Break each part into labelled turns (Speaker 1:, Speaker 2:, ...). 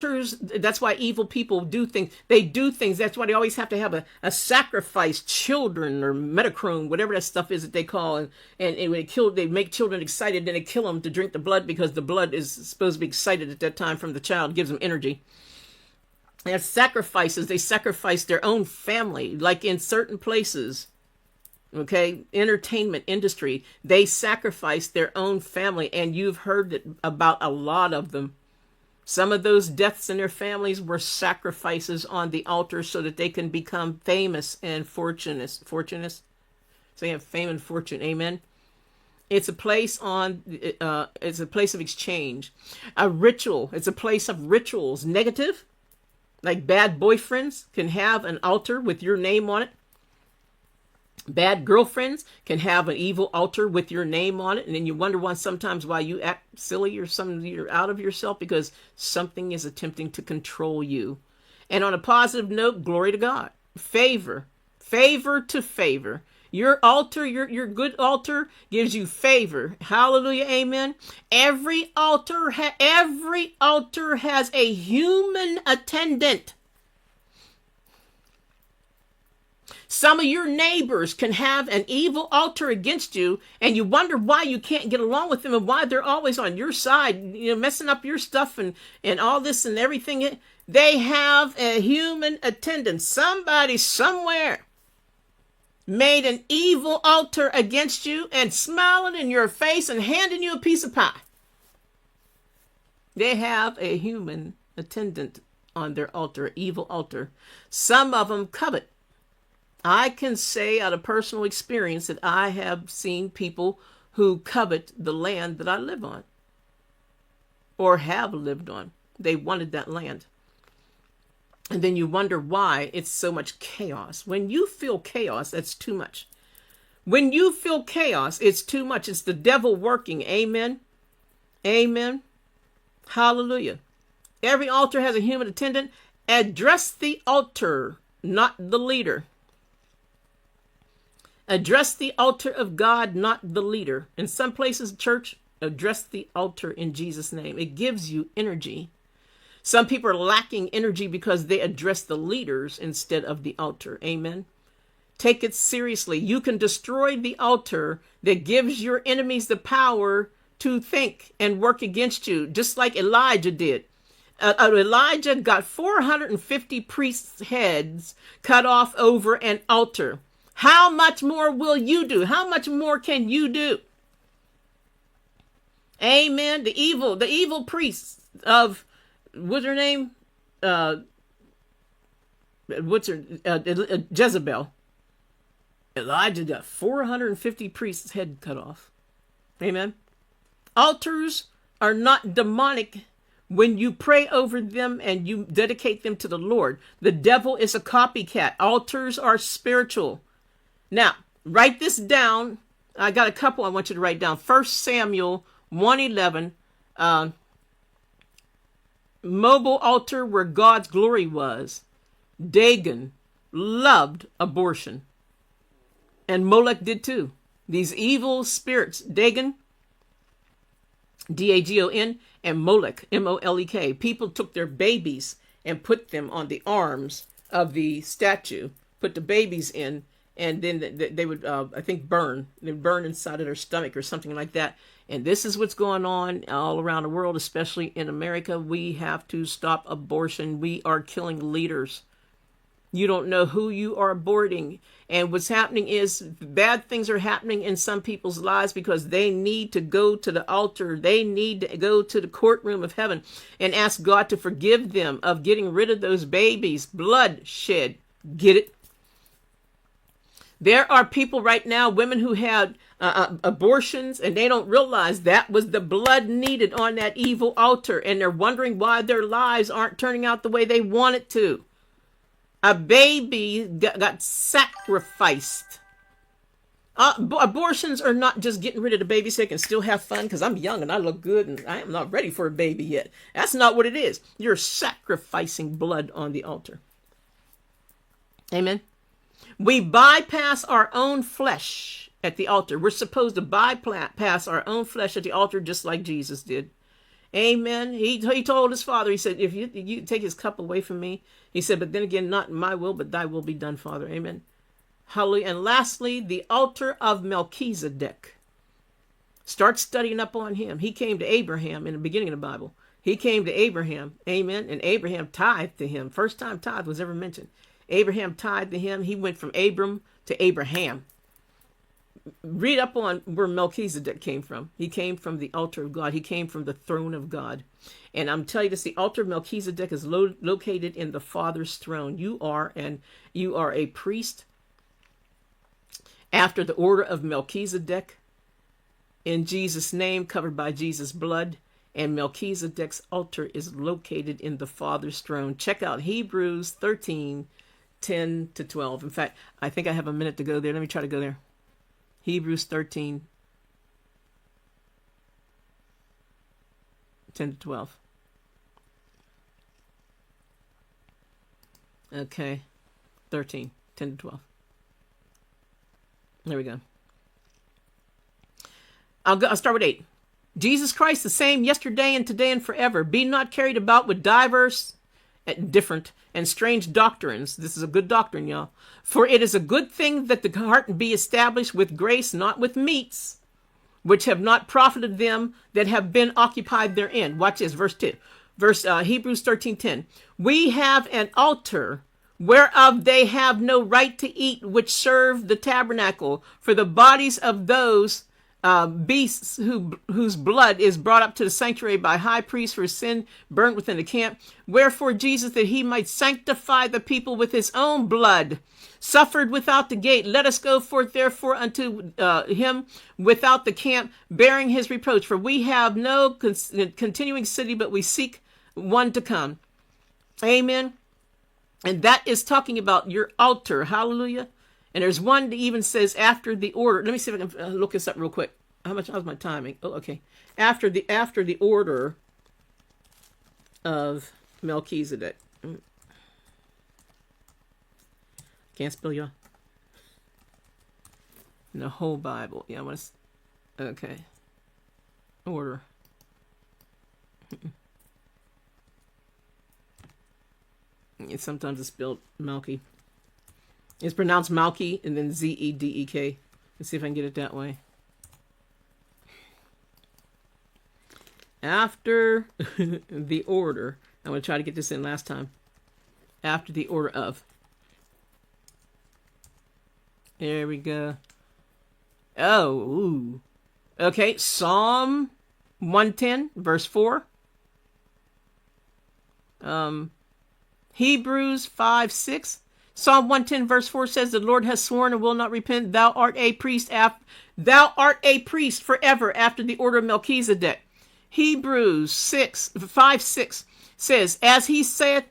Speaker 1: That's why evil people do things. They do things. That's why they always have to have a sacrifice, children or metachrome, whatever that stuff is that they call. And when they make children excited, then they kill them to drink the blood because the blood is supposed to be excited at that time from the child, gives them energy. They have sacrifices. They sacrifice their own family, like in certain places. Okay, entertainment industry, they sacrifice their own family, and you've heard about a lot of them. Some of those deaths in their families were sacrifices on the altar so that they can become famous and fortunate. So they have fame and fortune. Amen. It's a place it's a place of exchange. A ritual. It's a place of rituals. Negative, like bad boyfriends can have an altar with your name on it. Bad girlfriends can have an evil altar with your name on it, and then you wonder sometimes why you act silly or something, you're out of yourself, because something is attempting to control you. And on a positive note, glory to God. Favor to favor. Your altar, your good altar gives you favor. Hallelujah, amen. Every altar has a human attendant. Some of your neighbors can have an evil altar against you, and you wonder why you can't get along with them and why they're always on your side, messing up your stuff and all this and everything. They have a human attendant. Somebody somewhere made an evil altar against you and smiling in your face and handing you a piece of pie. They have a human attendant on their altar, evil altar. Some of them covet. I can say out of personal experience that I have seen people who covet the land that I live on or have lived on. They wanted that land. And then you wonder why it's so much chaos. When you feel chaos, that's too much. When you feel chaos, it's too much. It's the devil working. Amen. Amen. Hallelujah. Every altar has a human attendant. Address the altar, not the leader. Address the altar of God, not the leader. In some places, church, address the altar in Jesus' name. It gives you energy. Some people are lacking energy because they address the leaders instead of the altar. Amen. Take it seriously. You can destroy the altar that gives your enemies the power to think and work against you, just like Elijah did. Elijah got 450 priests' heads cut off over an altar. How much more will you do? How much more can you do? Amen. The evil priests of, what's her name? Jezebel. Elijah got 450 priests' head cut off. Amen. Altars are not demonic when you pray over them and you dedicate them to the Lord. The devil is a copycat. Altars are spiritual. Now, write this down. I got a couple I want you to write down. 1 Samuel 1:11. Mobile altar where God's glory was. Dagon loved abortion. And Molech did too. These evil spirits, Dagon, Dagon, and Molech, Molek. People took their babies and put them on the arms of the statue, put the babies in, and then they would, I think, burn. They would burn inside of their stomach or something like that. And this is what's going on all around the world, especially in America. We have to stop abortion. We are killing leaders. You don't know who you are aborting. And what's happening is bad things are happening in some people's lives because they need to go to the altar. They need to go to the courtroom of heaven and ask God to forgive them of getting rid of those babies. Bloodshed. Get it? There are people right now, women who had abortions, and they don't realize that was the blood needed on that evil altar. And they're wondering why their lives aren't turning out the way they want it to. A baby got sacrificed. Abortions are not just getting rid of the baby so they can still have fun because I'm young and I look good and I am not ready for a baby yet. That's not what it is. You're sacrificing blood on the altar. Amen. We bypass our own flesh at the altar. We're supposed to bypass our own flesh at the altar just like Jesus did. Amen. He told his father, he said, if you take his cup away from me, he said, but then again, not my will, but thy will be done, Father. Amen. Hallelujah. And lastly, the altar of Melchizedek. Start studying up on him. He came to Abraham in the beginning of the Bible. He came to Abraham. Amen. And Abraham tithed to him. First time tithe was ever mentioned. Abraham tithed to him. He went from Abram to Abraham. Read up on where Melchizedek came from. He came from the altar of God. He came from the throne of God. And I'm telling you this, the altar of Melchizedek is located in the Father's throne. You are a priest after the order of Melchizedek, in Jesus' name, covered by Jesus' blood. And Melchizedek's altar is located in the Father's throne. Check out Hebrews 13, 10 to 12. In fact, I think I have a minute to go there. Let me try to go there. Hebrews 13, 10 to 12. Okay, 13, 10 to 12. There we go. I'll start with 8. Jesus Christ, the same yesterday and today and forever. Be not carried about with diverse, different, and strange doctrines. This is a good doctrine, y'all. For it is a good thing that the heart be established with grace, not with meats, which have not profited them that have been occupied therein. Watch this, verse 2. Hebrews 13:10. We have an altar whereof they have no right to eat, which serve the tabernacle, for the bodies of those beasts whose blood is brought up to the sanctuary by high priest for sin burnt within the camp. Wherefore Jesus, that he might sanctify the people with his own blood, suffered without the gate. Let us go forth therefore unto him without the camp, bearing his reproach. For we have no continuing city, but we seek one to come. Amen. And that is talking about your altar. Hallelujah. And there's one that even says after the order. Let me see if I can look this up real quick. How's my timing? Oh, okay. After the order of Melchizedek. Can't spell y'all. In the whole Bible. Yeah, I want to. Okay. Order. Sometimes it's spelled Malky. It's pronounced Malky and then Zedek. Let's see if I can get it that way. After the order, I'm going to try to get this in last time. After the order of. There we go. Oh, ooh. Okay, Psalm 110, verse 4. Hebrews 5:6. Psalm 110 verse 4 says, the Lord has sworn and will not repent. Thou art a priest forever after the order of Melchizedek. Hebrews 5:6 says, as he saith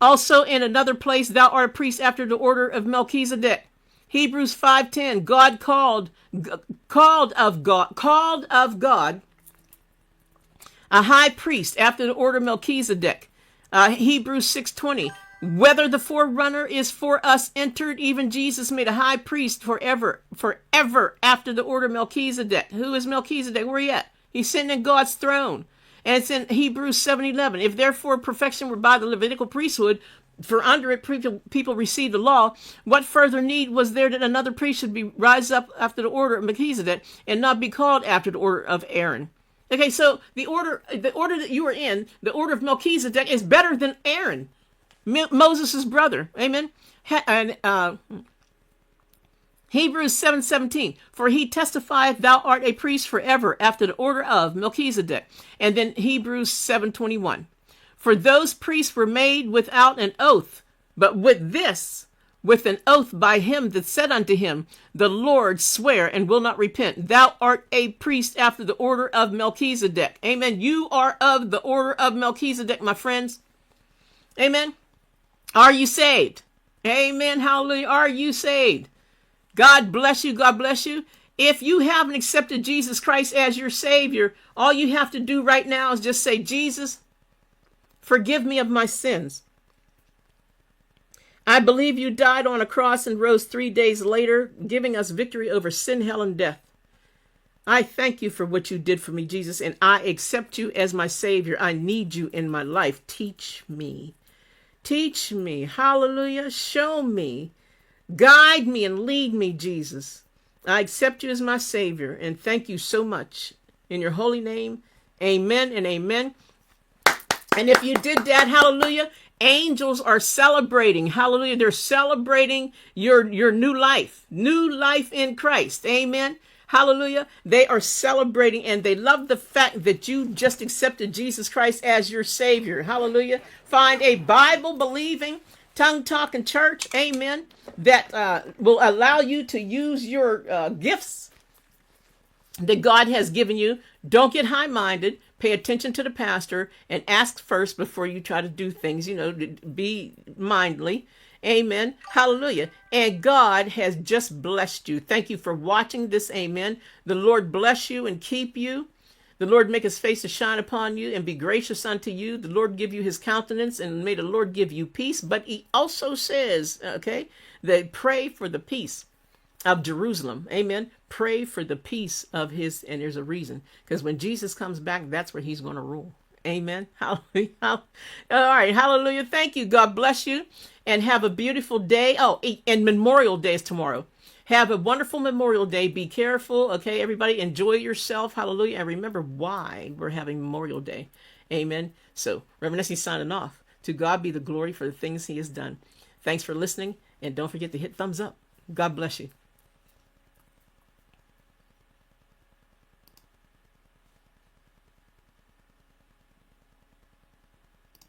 Speaker 1: also in another place, thou art a priest after the order of Melchizedek. Hebrews 5:10, God called of God a high priest after the order of Melchizedek. Hebrews 6:20, whether the forerunner is for us entered, even Jesus made a high priest forever after the order of Melchizedek. Who is Melchizedek? Where he at? He's sitting in God's throne. And it's in Hebrews 7:11. If therefore perfection were by the Levitical priesthood, for under it people received the law, what further need was there that another priest should rise up after the order of Melchizedek and not be called after the order of Aaron? Okay, so the order that you are in, the order of Melchizedek, is better than Aaron, Moses' brother. Amen. Hebrews 7:17, for he testifieth, thou art a priest forever after the order of Melchizedek. And then Hebrews 7:21, for those priests were made without an oath, but with an oath by him that said unto him, the Lord swear and will not repent. Thou art a priest after the order of Melchizedek. Amen. You are of the order of Melchizedek, my friends. Amen. Are you saved? Amen. Hallelujah. Are you saved? God bless you. God bless you. If you haven't accepted Jesus Christ as your Savior, all you have to do right now is just say, Jesus, forgive me of my sins. I believe you died on a cross and rose 3 days later, giving us victory over sin, hell, and death. I thank you for what you did for me, Jesus, and I accept you as my Savior. I need you in my life. Teach me. Teach me. Hallelujah. Show me. Guide me and lead me, Jesus. I accept you as my Savior, and thank you so much. In your holy name, amen and amen. And if you did that, hallelujah, angels are celebrating. Hallelujah. They're celebrating your new life in Christ. Amen. Hallelujah. They are celebrating and they love the fact that you just accepted Jesus Christ as your Savior. Hallelujah. Find a Bible believing, tongue talking church. Amen. That will allow you to use your gifts that God has given you. Don't get high-minded. Pay attention to the pastor and ask first before you try to do things. Be mindly. Amen. Hallelujah. And God has just blessed you. Thank you for watching this. Amen. The Lord bless you and keep you. The Lord make his face to shine upon you and be gracious unto you. The Lord give you his countenance, and may the Lord give you peace. But he also says, okay, that pray for the peace of Jerusalem. Amen. Pray for the peace of his, and there's a reason, because when Jesus comes back, that's where he's going to rule. Amen. Hallelujah. All right. Hallelujah. Thank you. God bless you and have a beautiful day. Oh, and Memorial Day is tomorrow. Have a wonderful Memorial Day. Be careful. Okay, everybody, enjoy yourself. Hallelujah. And remember why we're having Memorial Day. Amen. So, Reverend Essie signing off. To God be the glory for the things he has done. Thanks for listening. And don't forget to hit thumbs up. God bless you.